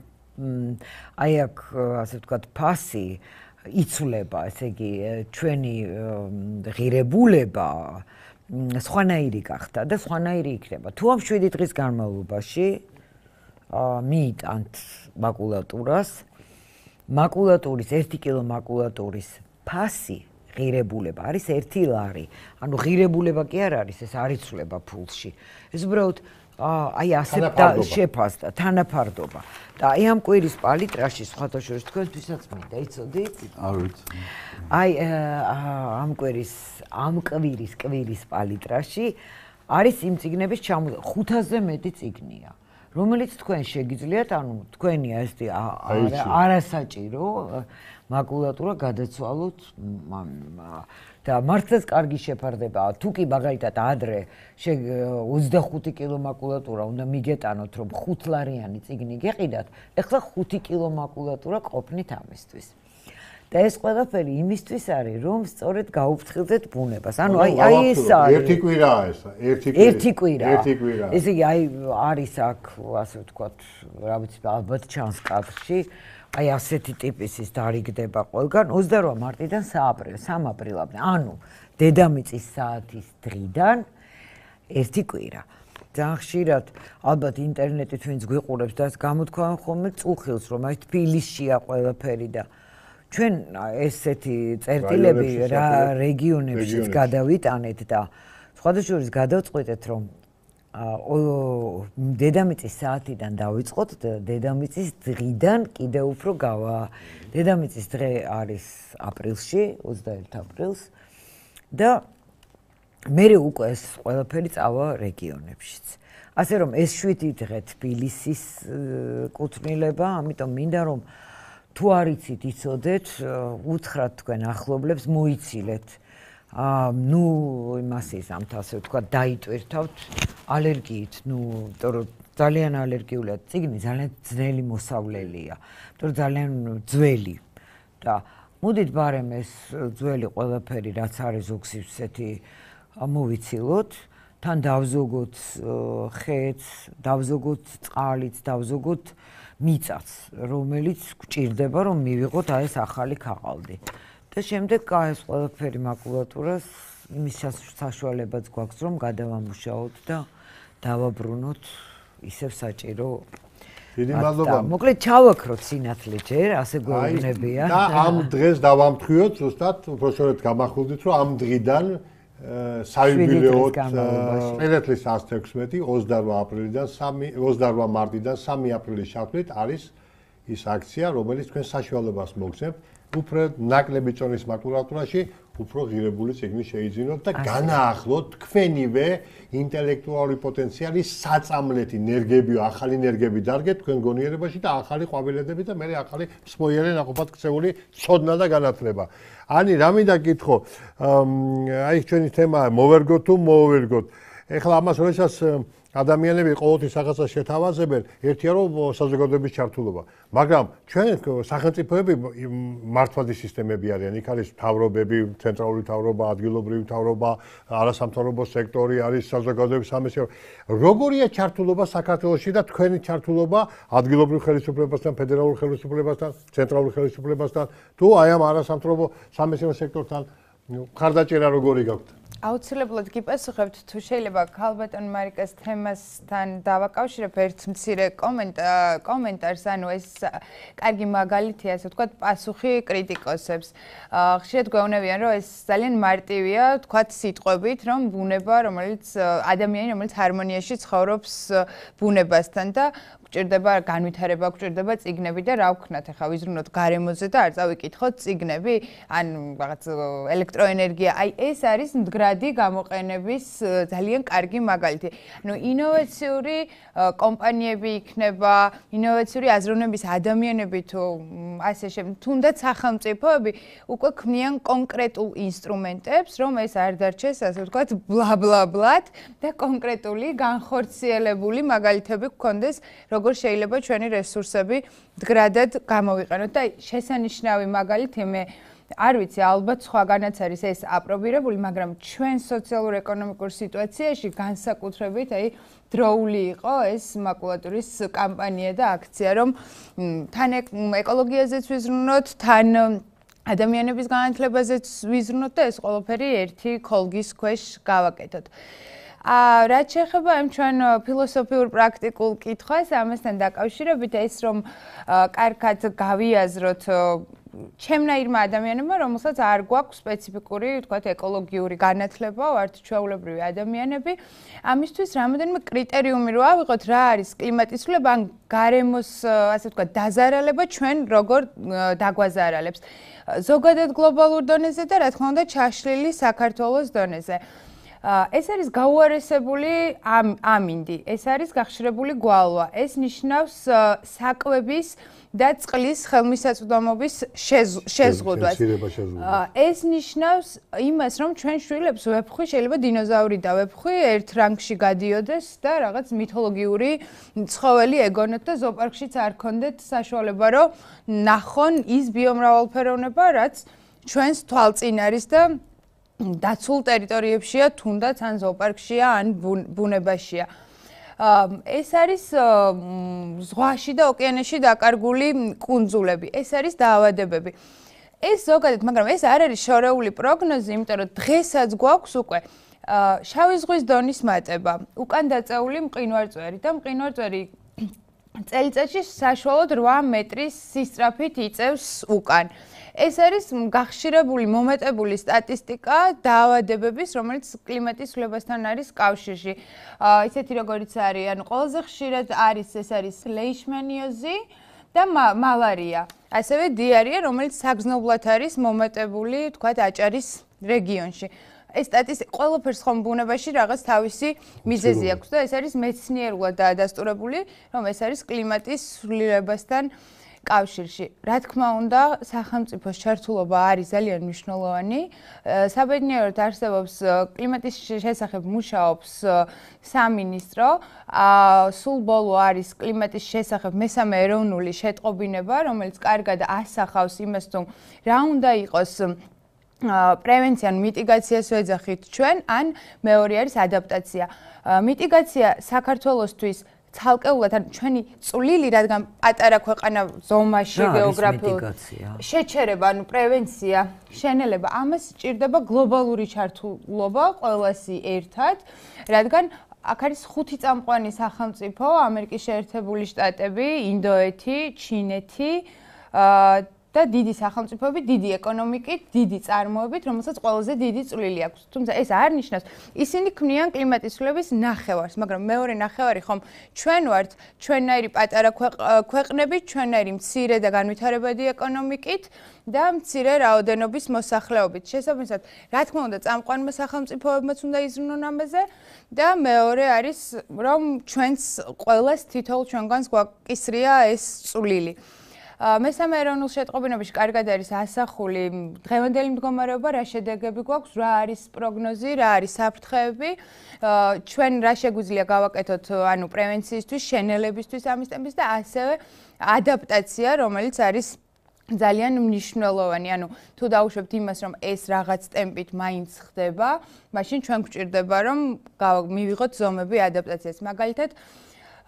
აი აქ ასე ვთქვათ ფასი იცვლება ესე იგი ჩვენი ღირებულება სხვანაირი გახდა და სხვანაირი იქნება თუ ამ 7 დღის განმავლობაში მიიტანთ მაკულატურას მაკულატურის 1 კილო მაკულატურის ფასი ღირებულება არის 1 ლარი ანუ ღირებულება კი არ არის ეს არ იცვლება ფულში ეს უბრალოდ აი ასე შეფასდა თანაფარდობა და აი ამ კვირის პალიტრაში სხვათა შორის თქვენთვისაც მინდა იცოდით? არ ვიცი. აი ამ კვირის პალიტრაში არის იმ წიგნების 500-ზე მეტი წიგნია, რომელიც თქვენ შეგიძლიათ, ანუ თქვენია ესეთი არასაჭირო მაკულატურა გადაცვალოთ და მართლაც კარგი შეფარდებაა. თუ კი მაგალითად ადრე 25 კილო მაკულატურა უნდა მიგეტანოთ, რომ 5 ლარიანი წიგნი გეყიდათ, ეხლა 5 კილო მაკულატურა ყოფნით ამისთვის. და ეს ყველაფერი იმისთვის არის, რომ სწორედ გაუფრთხილდეთ ბუნებას. ანუ აი ეს არის. ერთი კვირაა ეს, ერთი კვირა. ესე იგი აი არის აქ, ასე ვთქვათ, რა ვიცი, ალბათ ჩანს კადრში. აი ასეთი ტიპის ის დარიგდება ყველგან 28 მარტიდან 3 აპრილამდე. ანუ დედამიწის საათის დღიდან ერთი კვირა. ძალიან ხშირად ალბათ ინტერნეტით ვინც გვიყურებს და გამოთქვამენ ხოლმე წუხილს, რომ აი თბილისშია ყველაფერი და ჩვენ ესეთი წერტილები რა რეგიონებშიც გადავიტანეთ და სხვადასხვა გადავწყვეტეთ, რომ დედამიწის საათიდან დავიწყოთ და დედამიწის დღიდან კიდევ უფრო გავა. დედამიწის დღე არის აპრილში, 21 აპრილს და მერე უკვე ეს ყველაფერი წავა რეგიონებშიც. ასე რომ ეს 7 დღე თბილისის კუთვნილება, ამიტომ მინდა რომ თუ არ იცით იცოდეთ, უთხრათ თქვენ ახლობლებს მოიცილეთ. ნუ იმას ისამთ, ასე ვთქვათ, დაიტვირთავთ ალერგიით, იმიტომ რომ ძალიან ალერგიულია წიგნი, ძალიან ძნელი მოსავლელია, იმიტომ რომ ძალიან ძველი და მოდით ბარემ ეს ძველი ყველაფერი რაც არის ზოგს ისეთი მოვიცილოთ, თან დავზოგოთ ხეც, დავზოგოთ წყალიც, დავზოგოთ მიწაც, რომელიც გვჭირდება რომ მივიღოთ აი ეს ახალი ქაღალდი. და შემდეგ ეს ყველაფერი მაკულატურას იმის საშუალებაც გვაქვს რომ გადავამუშაოთ და დავაბრუნოთ ისევ საჭირო. დიდი მადლობა. მოკლედ ჩავაქროთ სინათლე ჯერ, ასე გვეუბნებია. და ამ დღეს დავამთხვიოთ, ზუსტად უბრალოდ გამახვილდით რომ ამ დღიდან საიუბილეოდ სპილეტლის 116 28 აპრილიდან 28 მარტიდან 3 აპრილის ჩათვლით არის ის აქცია, რომელიც თქვენ საშუალებას მოგცემთ უფრო ნაკლები წონის მაკულატურაში უფრო ღირებული წიგნი შეიძინოთ და განაახლოთ თქვენივე ინტელექტუალური პოტენციალის საწამლეთი ნერგებიო, ახალი ნერგები დარგეთ თქვენ გონიერებაში და ახალი ყვავილედები და მე ახალი მსმოიარე ნაყოფად ქცეული ცოდნა და განათლება. Ani, რა მინდა გითხო, აი ჩვენი თემაა მოვერგოთ თუ მოოვერგოთ. ეხლა ამას როდესაც ადამიანები ყოველთვის რაღაცას შეთავაზებენ, ერთია რომ საზოგადოების ჩართულობა. მაგრამ ჩვენ სახელმწიფოები მართვადი სისტემები არიან, იქ არის მთავრობები, ცენტრალური მთავრობა, ადგილობრივი მთავრობა, არასამთავრობო სექტორი არის საზოგადოების სამეცნიერო. როგორია ჩართულობა საქართველოში და თქვენი ჩართულობა ადგილობრივ ხელისუფლებასთან, ფედერალურ ხელისუფლებასთან, ცენტრალურ ხელისუფლებასთან, თუ აი ამ არასამთავრობო სამეცნიერო სექტორთან ხარდაჭერა როგორი გაქვთ? აუცილებლად გიპასუხებთ, თუ შეიძლება ქალბატონ მარიკას თემასთან დავაკავშირებ ერთ მცირე კომენტარს, ანუ ეს კარგი მაგალითია, ასე ვთქვათ, პასუხი კრიტიკოსებს. ხშირად გვეუბნებიან, რომ ეს ძალიან მარტივია, ვთქვათ, სიტყვებით, რომ ბუნება, ადამიანი, რომელიც ჰარმონიაში ცხოვრობს ბუნებასთან და გვჭირდება განვითარება, გვჭირდება წიგნები და რა ვქნათ, ახლა ვიზრუნოთ გარემოზე და არ წავიკითხოთ წიგნები, ან რაღაც ელექტროენერგია. აი ეს არის მდგრადი გამოყენების ძალიან კარგი მაგალითი. ანუ ინოვაციური კომპანიები იქნება, ინოვაციური აზროვნების ადამიანები თუ ასე შემდეგ, თუნდაც სახელმწიფოები უკვე ქმნიან კონკრეტულ ინსტრუმენტებს, რომ ეს არ დარჩეს, ასე ვთქვათ, ბლა-ბლა-ბლად და კონკრეტული განხორციელებული მაგალითები გქონდეს, როგორ შეიძლება ჩვენი რესურსები მდგრადად გამოვიყენოთ და შესანიშნავი მაგალითი მე არ ვიცი, ალბათ სხვაგანაც არის ეს აპრობირებული, მაგრამ ჩვენ სოციალურ-ეკონომიკურ სიტუაციაში განსაკუთრებით დროული იყო ეს მაკულატურის კამპანია და აქცია, რომ თან ეკოლოგიაზეც ვიზრუნოთ, თან ადამიანების განათლებაზეც ვიზრუნოთ და ეს ყველაფერი ერთი ქოლგის ქვეშ გავაკეთოთ. რაც შეეხება ამ ჩვენ ფილოსოფიურ პრაქტიკულ კითხვას, ამასთან დაკავშირებით ეს რომ კარგად გავიაზროთ ჩემნაირმა ადამიანებმა, რომელსაც არ გვაქვს სპეციფიკური, ვთქვათ, ეკოლოგიური განათლება, ვართ ჩვეულებრივი ადამიანები, ამისთვის რამოდენიმე კრიტერიუმი რო ავიღოთ, რა არის კლიმატის ცვლილება, ან გარემოს, ასე ვთქვათ, დაზარალება ჩვენ როგორ დაგვაზარალებს. ზოგადად გლობალურ დონეზე და რა თქმა უნდა, ჩაშლილი საქართველოს დონეზე. ეს არის გაუარესებული ამინდი, ეს არის გახშირებული გვალვა. ეს ნიშნავს საკვების და წყლის ხელმისაწვდომობის შეზღუდვას. ეს ნიშნავს იმას, რომ ჩვენ შვილებს ვეფხვი შეიძლება დინოზავრი და ვეფხვი ერთ რანგში გადიოდეს და რაღაც მითოლოგიური ცხოველი ეგონოთ და ზოოპარკშიც არ ქონდეთ საშუალება, რომ ნახონ ის ბიომრავალფეროვნება, რაც ჩვენს თვალწინ არის და დაცულ ტერიტორიებშია, თუნდაც ან ზოოპარკშია, ან ბუნებაშია. ეს არის ზღვაში და ოკეანეში დაკარგული კუნძულები. ეს არის დაავადებები. ეს ზოგადად, მაგრამ ეს არ არის შორეული პროგნოზი, იმიტომ რომ დღესაც გვაქვს უკვე შავი ზღვის დონის მატება, უკან დაწეული მყინვარწვერი და მყინვარწვერი წელიწადში საშუალოდ 8 მეტრის სისწრაფით იწევს უკან. ეს არის გახშირებული, მომეტებული სტატისტიკა დაავადებების, რომელიც კლიმატის ცვლილებასთან არის კავშირში. ისეთი როგორიც არის, ანუ ყველაზე ხშირად არის ეს არის ლეიშმანიოზი და მალარია. ასევე დიარია, რომელიც საგრძნობლად არის მომეტებული, თქვათ, აჭარის რეგიონში. ეს სტატისტიკა ყველაფერს ხომ ბუნებაში რაღაც თავისი მიზეზი აქვს და ეს არის მეცნიერულად დაადასტურებული, რომ ეს არის კლიმატის ცვლილებასთან კავშირში. რა თქმა უნდა, სახელმწიფოს ჩართულობა არის ძალიან მნიშვნელოვანი. საბედნიეროდ არსებობს კლიმატის შესახებ მუშაობს სამინისტრო. სულ ბოლო არის კლიმატის შესახებ მესამე ეროვნული შეტყობინება, რომელიც კარგად ასახავს იმას, თუ რა უნდა იყოს პრევენცია ან მიტიგაციას ვეძახით ჩვენ, ან მეორე არის ადაპტაცია. მიტიგაცია საქართველოსთვის ცალკეულად ან ჩვენი წვლილი, რადგან პატარა ქვეყანა ზომაში გეოგრაფიულად შეჩერება, ანუ პრევენცია, შენელება, ამას სჭირდება გლობალური ჩართულობა ყველასი ერთად, რადგან აქ არის 5 წამყვანი სახელმწიფო, ამერიკის შეერთებული შტატები, ინდოეთი, ჩინეთი და დიდი სახელმწიფოები, დიდი ეკონომიკით, დიდი წარმოებით, რომელსაც ყველაზე დიდი წვლილი აქვს. თუმცა ეს არ ნიშნავს, ისინი ქმნიან კლიმატის ცვლილების ნახევარს, მაგრამ მეორე ნახევარი ხომ ჩვენ ვართ, ჩვენნაირი პატარა ქვეყნები, ჩვენნაირი მცირე და განვითარებადი ეკონომიკით და მცირე რაოდენობის მოსახლეობით. შესაბამისად, რა თქმა უნდა, წამყვანმა სახელმწიფოებმაც უნდა იზრუნონ ამაზე და მეორე არის, რომ ჩვენს ყველას თითოეულ ჩვენგანს გვაკისრია ეს წვლილი. მესამე ეროვნულ შეტყობინებაში კარგად არის ასახული დღევანდელი მდგომარეობა, რა შედეგები გვაქვს, რა არის პროგნოზი, რა არის საფრთხეები, ჩვენ რა შეგვიძლია გავაკეთოთ, ანუ პრევენციისთვის, შენელებისთვის ამის ტემპის და ასევე ადაპტაცია, რომელიც არის ძალიან მნიშვნელოვანი. ანუ თუ დაუშვებთ იმას, რომ ეს რაღაც ტემპით მაინც ხდება, მაშინ ჩვენ გვჭირდება, რომ მივიღოთ ზომები ადაპტაციას. მაგალითად,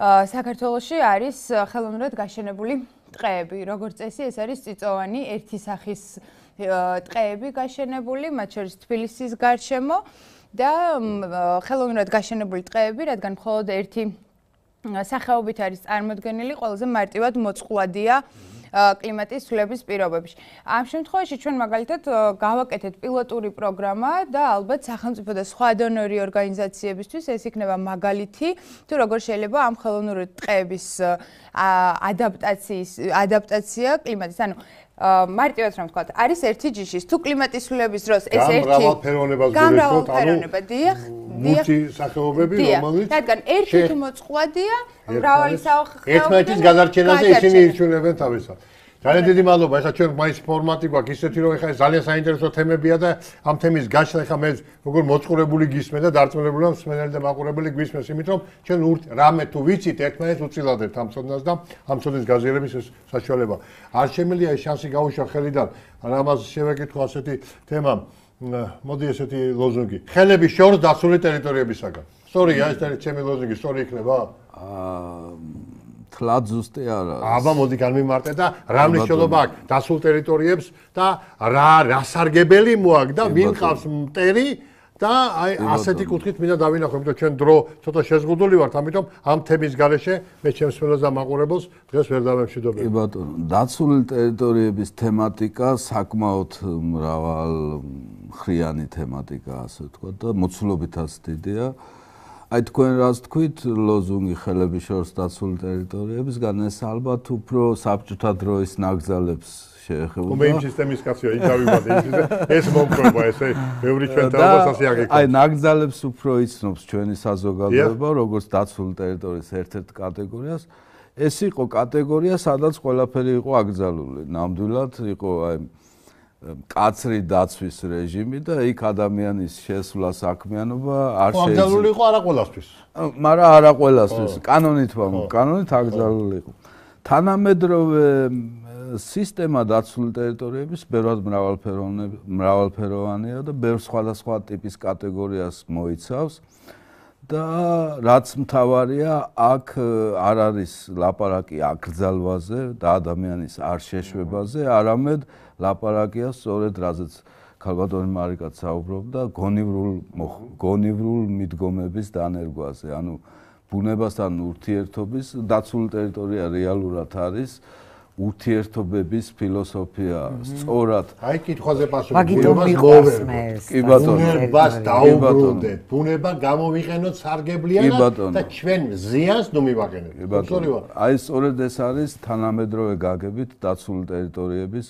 საქართველოში არის ხელოვნურად გაშენებული ტყეები, როგორც წესი, ეს არის წიწოვანი ერთი სახის ტყეები გაშენებული, მათ შორის თბილისის გარშემო და ხელოვნურად გაშენებული ტყეები, რადგან მხოლოდ ერთი სახეობით არის წარმოდგენილი, ყველაზე მარტივად მოწყვლადია კლიმატის ცვლილების პირობებში. ამ შემთხვევაში ჩვენ მაგალითად გავაკეთეთ პილოტური პროგრამა და ალბათ სახელმწიფო და სხვა დონორი ორგანიზაციებისთვის ეს იქნება მაგალითი, თუ როგორ შეიძლება ამ ხელოვნური ტყეების ადაპტაცია კლიმატის. ანუ მარტივად რომ ვთქვათ, არის ერთი ჯიშის. თუ κλιματის ცვლილების დროს ეს ერთი გამრავალფეროვნება, დიახ, მუცი სახეობები, რომელიც რადგან ერთი თუ მოწყვლადია, მრავალი სახეობა ერთმანეთის გადარჩენაზე ისინი ირჩევნებენ თავისას. ძალიან დიდი მადლობა. ეხლა ჩვენ მაინც ფორმატი გვაქვს ისეთი, რომ ეხლა ძალიან საინტერესო თემებია და ამ თემის გაშლა ეხლა მე როგორ მოწყურებული გისმენ და დარწმუნებული ვარ, მსმენელი და მაყურებელი გვისმენს, იმიტომ რომ ჩვენ რამე თუ ვიცით, ერთმანეთს უწილადებთ ამ ცოდნას და ამ ცოდნის გაზიარების საშუალება. არ შემიძლია ეს შანსი გაუშვა ხელიდან. რამაც შევეკითხო ასეთი თემა. მოდი ესეთი ლოზუნგი. ხელები შორს დაცული ტერიტორიებისაგან. სწორია ეს ჩემი ლოზუნგი, სწორი იქნება? თლად ზუსტი არა. აბა მოდი განმიმარტე და რა მნიშვნელობა აქვს დასულ ტერიტორიებს და რასარგებელი მოაქვს და ვინ ყავს მტერი და აი ასეთი კუთხით მინდა დავინახო, იმიტომ ჩვენ დრო ცოტა შეზღუდული ვართ, ამიტომ ამ თემის გარეშე მე ჩემს მშველას და მაყურებელს დღეს ვერ დავემშვიდობებ. კი ბატონო, დაცული ტერიტორიების თემატიკა საკმაოდ მრავალ ხრიანი თემატიკაა, ასე ვთქვათ და მოცულობითაც დიდია. აი თქვენ რას თქვით ლოზუნგი ხელების შორის დაცული ტერიტორიებისგან ეს ალბათ უფრო საბჭოთა დროის ნაკრძალებს შეეხება. მე იმ სისტემის კაცია, იქ დავიბადე, ეს მომხრობა ესე, ბევრი ჩვენ თაობას ასე აგეკვა. აი ნაკრძალებს უფრო იცნობს ჩვენი საზოგადოება, როგორც დაცული ტერიტორიის ერთ-ერთ კატეგორიას. ეს იყო კატეგორია, სადაც ყველაფერი იყო აკრძალული. ნამდვილად იყო აი კაცრი დაცვის რეჟიმი და იქ ადამიანის შესვლა საქმიანობა არ შეიძლება. აკრძალული იყო არა ყველასთვის. მაგრამ არა ყველასთვის, კანონით აკრძალული იყო. თანამედროვე სისტემა დაცული ტერიტორიების ბევრად მრავალფეროვანია და ბევრ სხვადასხვა ტიპის კატეგორიას მოიცავს. და რაც მთავარია, აქ არ არის ლაპარაკი აკრძალვაზე და ადამიანის არ შეშვებაზე, არამედ ლაპარაკია სწორედ რაზეც ქალბატონი მარიკაც საუბრობდა, გონივრულ მიდგომების დანერგვაზე, ანუ ბუნებასთან ურთიერთობის დაცული ტერიტორია რეალურად არის ურთიერთობების ფილოსოფია, სწორად. აი კითხვაზე პასუხი. კი ბატონო. ბუნებას დაუბრუნდეთ. ბუნება გამოვიყენოთ სარგებლიანად და ჩვენ ზიანს ნუ მივაყენებთ. აი სწორედ ეს არის თანამედროვე გაგებით დაცული ტერიტორიების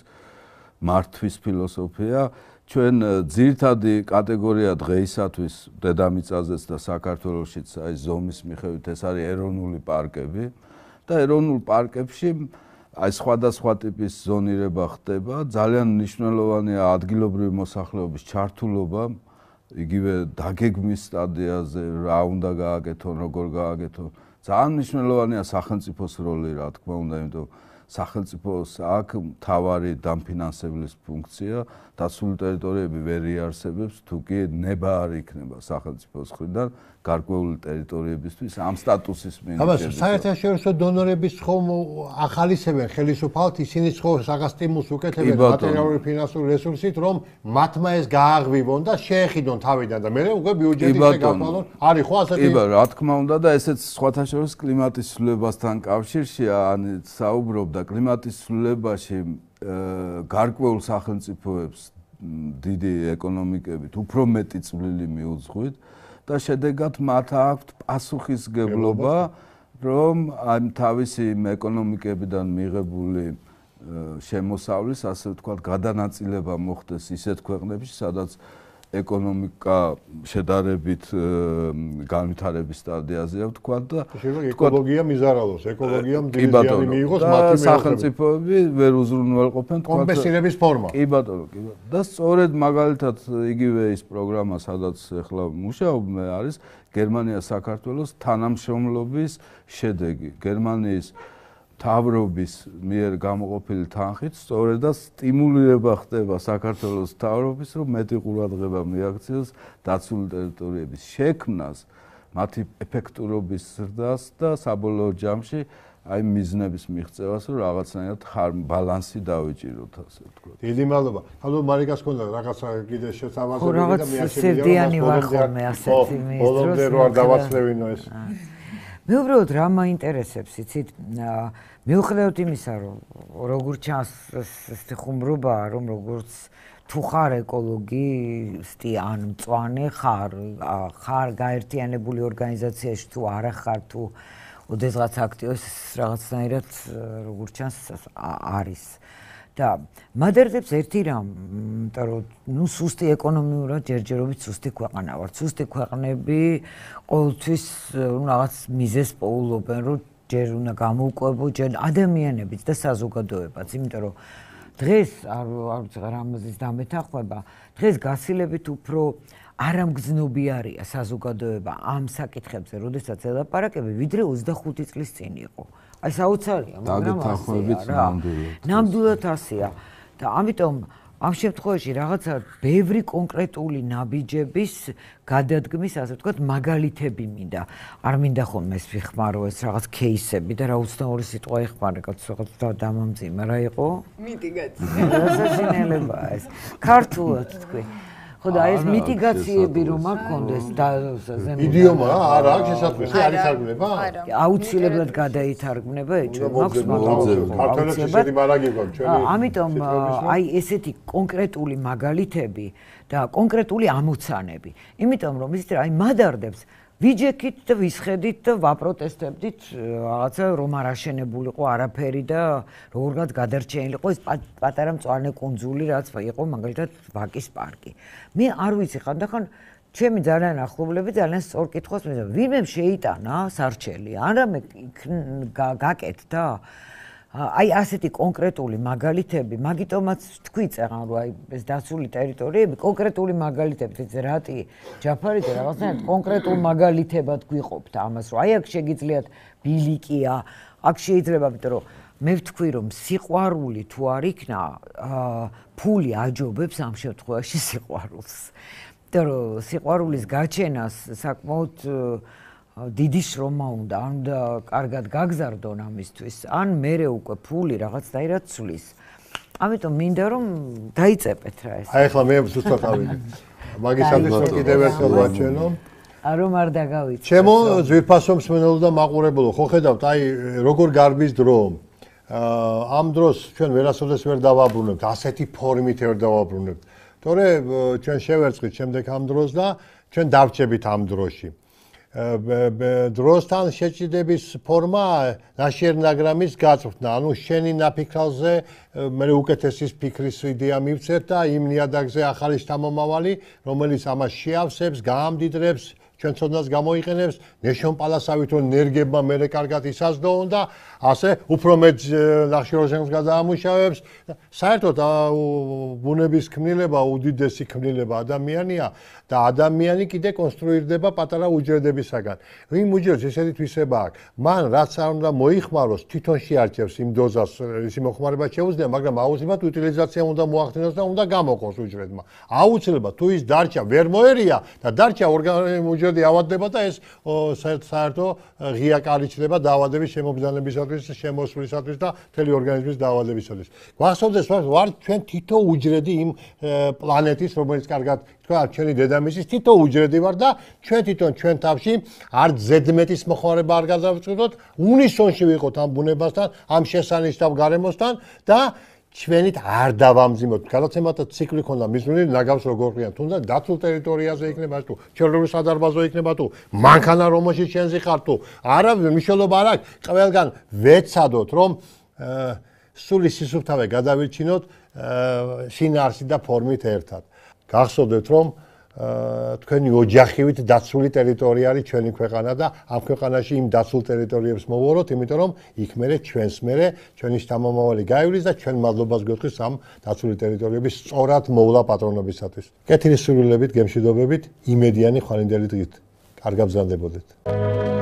მართვის ფილოსოფია. ჩვენ ძირითადი კატეგორია დღეისათვის დედამიწაზეც და საქართველოშიც აი ზომის მიხედვით ეს არის ეროვნული პარკები და ეროვნულ პარკებში აი სხვადასხვა ტიპის ზონირება ხდება, ძალიან მნიშვნელოვანია ადგილობრივი მოსახლეობის ჩართულობა, იგივე დაგეგმვის სტადიაზე, რა უნდა გააკეთონ, როგორ გააკეთონ. ძალიან მნიშვნელოვანია სახელმწიფოს როლი, რა თქმა უნდა, იმიტომ სახელმწიფოს აქ მთავარი დამფინანსებლის ფუნქცია, დაცული ტერიტორიები ვერ იარსებებს, თუ კი ნება არ იქნება სახელმწიფოს მხრიდან გარკვეული ტერიტორიებისთვის ამ სტატუსის მინიჭების. საერთაშორისო დონორების ხომ ახალისებენ ხელისუფალთ, ისინი ხო რაღაც სტიმულს უკეთებენ მატერიალური ფინანსური რესურსით, რომ მათმა ეს გააღვივონ და შეეხიდონ თავიდან და მერე უკვე ბიუჯეტის გაფალონ. არის ხო ასეთი? კი, რა თქმა უნდა და ესეც სხვათა შორის კლიმატის ცვლილებასთან კავშირშია, ან საუბრობდა კლიმატის ცვლილებაში გარკვეულ სახელმწიფოებს დიდი ეკონომიკებით უფრო მეტი წვლილი მიუძღვით და შედეგად მათ აქვთ პასუხისგებლობა, რომ აი თავისი ეკონომიკებიდან მიღებული შემოსავლის, ასე ვთქვათ, გადანაწილება მოხდეს ისეთ ქვეყნებში, სადაც ეკონომიკა შედარებით განვითარების სტადიაზეა ვთქვათ და ეკოლოგია მიზარალოს, ეკოლოგიამ დივიზიონი მიიღოს მათი სახელმწიფოები ვერ უზრუნველყოფენ თქვათ კომპენსირების ფორმა. კი ბატონო, კი ბატონო. და სწორედ მაგალითად იგივე ის პროგრამა, სადაც ახლა მუშაობ არის გერმანია-საქართველოს თანამშრომლობის შედეგი. გერმანიის მთავრობის მიერ გამოყოფილი თანხით სწორედაც სტიმულირება ხდება საქართველოს მთავრობის, რომ მეტი ყურადღება მიაქციოს დაცული ტერიტორიების შექმნას, მათი ეფექტურობის ზრდას და საბოლოო ჯამში აი მიზნების მიღწევას, რომ რაღაცნაირად ბალანსი დავიჭიროთ, ასე ვთქვათ. დიდი მადლობა. ხალხო მარიკას ქონდა რაღაცა კიდე შესაბამისები და მე შეძებდიანი ვარ ხოლმე ასეთი მის დროს. ბოლომდე რო არ დავაცლევინო ეს. მე უბრალოდ რა მაინტერესებს, იცით, მიუხედავად იმისა, რომ როგორ ჩანს ეს ხუმრობაა, რომ როგორც თუ ხარ ეკოლოგისტი ან მწვანე ხარ გაერთიანებული ორგანიზაციაში თუ არა ხარ თუ ოდესღაც აქტივისტ რაღაცნაირად როგორ ჩანს არის და მადერდებს ერთი რამ, იმიტომ რომ ნუ სუსტი ეკონომიურად ჯერჯერობით სუსტი ქვეყანა ვართ. სუსტი ქვეყნები ყოველთვის რაღაც მიზეზს პოულობენ, რომ ჯერ უნდა გამოვყვებო ჯერ ადამიანებიც და საზოგადოებაც, იმიტომ რომ დღეს არ ვიცი რამაზის დამეთანხმება, დღეს გასილებით უფრო არამგზნობიარია საზოგადოება ამ საკითხებზე, როდესაც ელაპარაკები, ვიდრე 25 წლის წინ იყო. აი საოცარია, მაგრამ ნამდვილად ასეა. და ამიტომ ამ შემთხვევაში რაღაცა ბევრი კონკრეტული ნაბიჯების გადადგმის, ასე ვთქვათ, მაგალითები მინდა. არ მინდა ხოლმე ეს ვიხმარო ეს რაღაც кейსები და რა უცნაური სიტყვა ეხმარა, რაღაც დამამძიმე რა იყო? მიტიგაცია. სასინელებაა ეს. ქართულად თქვი. ხო და ეს მიტიგაციები რომ არ გქონდეს და იდიომა არა აქვს შესაძლებელი არის თარგმნება? აუცილებლად გადაითარგმნება ეჭვ მაქვს ქართველებს ისეთი მარაგი გვაქვს ჩვენი. ამიტომ აი ესეთი კონკრეტული მაგალითები და კონკრეტული ამოცანები. იმიტომ რომ ისეთ აი მადარდებს ვიჯექით და ვისხედით და ვაპროტესტებდით რაღაცა რომ არ აშენებულიყო არაფერი და როგორღაც გადარჩენილიყო ეს პატარა მწვანე კუნძული რაც იყო მაგალითად ვაკის პარკი. მე არ ვიცი ხანდახან ჩემი ძალიან ახლობლები ძალიან სწორ კითხვას მისმენ ვინმე შეიტანა სარჩელი არა მე გაკეთდა აი ასეთი კონკრეტული მაგალითები, მაგიტომაც თქვი წერან რომ აი ეს დაცული ტერიტორიები კონკრეტული მაგალითებით რატი ჯაფარი და რაღაცნაირად კონკრეტულ მაგალითებად გვიყოფთ ამას რომ აი აქ შეგიძლიათ ბილიკია, აქ შეიძლება იმიტომ რომ მე ვთქვი რომ სიყვარული თუ არ იქნა, ფული აჯობებს ამ შემთხვევაში სიყვარულს. იმიტომ რომ სიყვარულის გაჩენას საკმაოდ დიდი შრომა უნდა, ან და კარგად გაგზარდონ ამისთვის, ან მერე უკვე ფული რაღაცნაირად ცვლის. ამიტომ მინდა რომ დაიწყებეთ რა ეს. აი ახლა მე ზუსტად ავიდე. მაგისადis რომ კიდევ ერთხელ ვაჩვენო. რომ არ დაგავიწყო. ჩემო ძვირფასო მსმენელო და მაყურებელო, ხო ხედავთ, აი როგორ გარბის დრო. ამ დროს ჩვენ ვერასოდეს ვერ დავაბრუნებთ, ასეთი ფორმით ვერ დავაბრუნებთ. თორე ჩვენ შევერწყით შემდეგ ამ დროს და ჩვენ დავრჩებით ამ დროში. დროსთან შეჭიდების ფორმა ნაშიერნაგრამის გაწვრთნა, ანუ შენი ნაფიქრალზე მე უკეთესის ფიქრის იდეა მივცეთ და იმ ნიადაგზე ახალი შთამომავალი, რომელიც ამას შეავსებს, გაამდიდრებს, ჩვენ ცოდნას გამოიყენებს, ნეშონპალასავით რომ ნერგებმა მერე კარგად ისაზდოონ და ასე უფრო მეტ ნახშირორჟანგს გადაამუშავებს. საერთოდ ბუნების ქმნილება უდიდესი ქმნილება ადამიანია და ადამიანი კიდე კონსტრუირდება პატარა უჯრედებისაგან. იმ უჯრედს ესეთი თვისება აქვს. მან რაც არ უნდა მოიხმაროს, თვითონ შეარჩევს იმ დოზას, ისი მოხმარება შეუძლია, მაგრამ აუცილებლად უტილიზაცია უნდა მოახდინოს და უნდა გამოყოს უჯრედმა. აუცილებლად თუ ის დარჩა ვერ მოერია და დარჩა უჯრედი ავადდება და ეს საერთო ღია კარიჭდება დაავადების შემოგზავნებისათვის, შემოსვლისათვის და მთელი ორგანიზმის დაავადებისათვის. გვახსოვდეს ვარ ჩვენ თითო უჯრედი იმ პლანეტის, რომელიც კარგად თქვა, ჩვენი დედამისის თითო უჯრედი ვარ და ჩვენ თვითონ ჩვენ თავში არ ზედმეტის მოხმარება არ გადავწყვიტოთ, უნისონში ვიყოთ ამ ბუნებასთან, ამ შესანიშნავ გარემოსთან და ჩვენით არ დავამძიმოთ. გადაცემათა ციკლი ქონდა მისული ნაგავს როგორ ყრიან, თუნდაც დაცულ ტერიტორიაზე იქნება თუ ჩვეულებრივ სადარბაზო იქნება თუ მანქანა რომელში შენზე ხარ თუ არა მნიშვნელობა არ აქვს. ყველგან ვეცადოთ რომ სული სისუფთავე გადავირჩინოთ შინაარსით და ფორმით ერთად. გახსოვდეთ რომ თქვენი ოჯახივით დაცული ტერიტორია არის ჩვენი ქვეყანა და ამ ქვეყანაში იმ დაცულ ტერიტორიებს მოვუაროთ, იმიტომ რომ იქ მერე ჩვენს მერე ჩვენი შთამომავალი გაივლის და ჩვენ მადლობას გვეთქვით ამ დაცული ტერიტორიების სწორად მოვლა პატრონობისათვის. კეთილი სურვილებით, გემშვიდობებით, იმედიანი ხვალინდელი დღით. კარგად გრძანდებოდეთ.